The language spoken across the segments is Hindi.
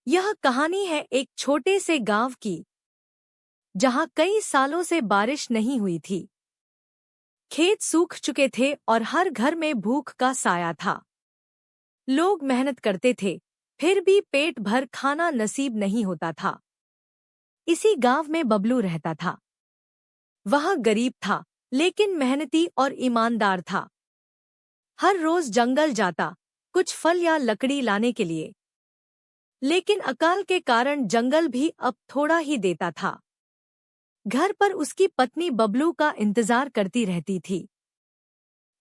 यह कहानी है एक छोटे से गांव की, जहां कई सालों से बारिश नहीं हुई थी। खेत सूख चुके थे और हर घर में भूख का साया था। लोग मेहनत करते थे, फिर भी पेट भर खाना नसीब नहीं होता था। इसी गांव में बबलू रहता था। वह गरीब था, लेकिन मेहनती और ईमानदार था। हर रोज जंगल जाता, कुछ फल या लकड़ी लाने के लिए। लेकिन अकाल के कारण जंगल भी अब थोड़ा ही देता था। घर पर उसकी पत्नी बबलू का इंतजार करती रहती थी।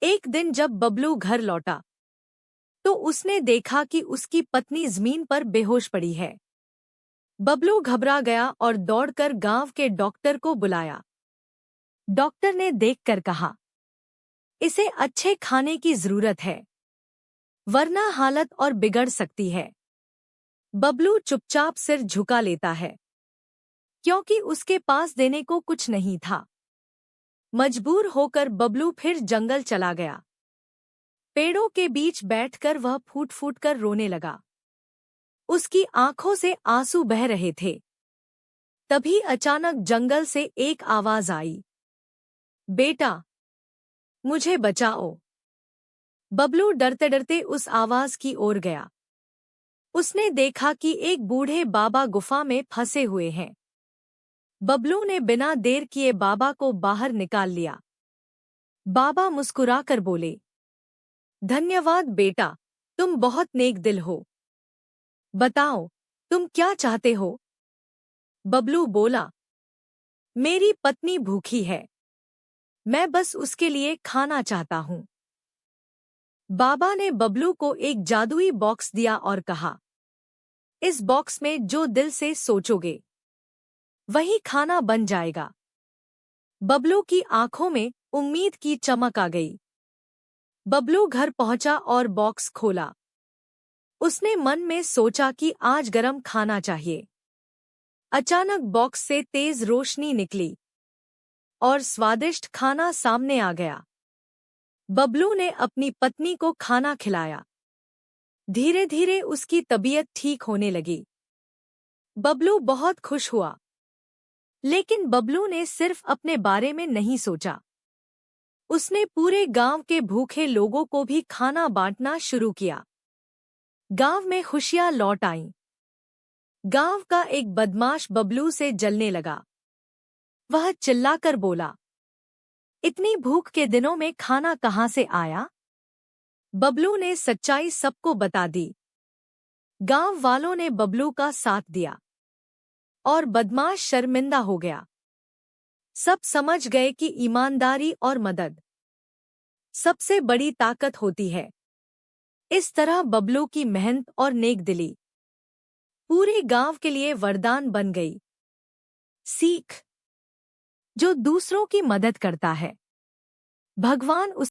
एक दिन जब बबलू घर लौटा, तो उसने देखा कि उसकी पत्नी जमीन पर बेहोश पड़ी है। बबलू घबरा गया और दौड़कर गांव के डॉक्टर को बुलाया। डॉक्टर ने देखकर कहा, इसे अच्छे खाने की जरूरत है, वरना हालत और बिगड़ सकती है। बबलू चुपचाप सिर झुका लेता है, क्योंकि उसके पास देने को कुछ नहीं था। मजबूर होकर बबलू फिर जंगल चला गया। पेड़ों के बीच बैठकर वह फूट फूट कर रोने लगा। उसकी आंखों से आंसू बह रहे थे। तभी अचानक जंगल से एक आवाज आई, बेटा, मुझे बचाओ। बबलू डरते डरते उस आवाज की ओर गया। उसने देखा कि एक बूढ़े बाबा गुफा में फंसे हुए हैं। बबलू ने बिना देर किए बाबा को बाहर निकाल लिया। बाबा मुस्कुराकर बोले, धन्यवाद बेटा, तुम बहुत नेक दिल हो। बताओ, तुम क्या चाहते हो? बबलू बोला, मेरी पत्नी भूखी है, मैं बस उसके लिए खाना चाहता हूँ। बाबा ने बबलू को एक जादुई बॉक्स दिया और कहा, इस बॉक्स में जो दिल से सोचोगे, वही खाना बन जाएगा। बबलू की आंखों में उम्मीद की चमक आ गई। बबलू घर पहुंचा और बॉक्स खोला। उसने मन में सोचा कि आज गरम खाना चाहिए। अचानक बॉक्स से तेज रोशनी निकली और स्वादिष्ट खाना सामने आ गया। बबलू ने अपनी पत्नी को खाना खिलाया। धीरे धीरे उसकी तबीयत ठीक होने लगी। बबलू बहुत खुश हुआ। लेकिन बबलू ने सिर्फ अपने बारे में नहीं सोचा। उसने पूरे गांव के भूखे लोगों को भी खाना बांटना शुरू किया। गांव में खुशियां लौट आईं। गांव का एक बदमाश बबलू से जलने लगा। वह चिल्लाकर बोला, इतनी भूख के दिनों में खाना कहाँ से आया? बबलू ने सच्चाई सबको बता दी। गांव वालों ने बबलू का साथ दिया और बदमाश शर्मिंदा हो गया। सब समझ गए कि ईमानदारी और मदद सबसे बड़ी ताकत होती है। इस तरह बबलू की मेहनत और नेकदिली पूरे गांव के लिए वरदान बन गई। सीख, जो दूसरों की मदद करता है, भगवान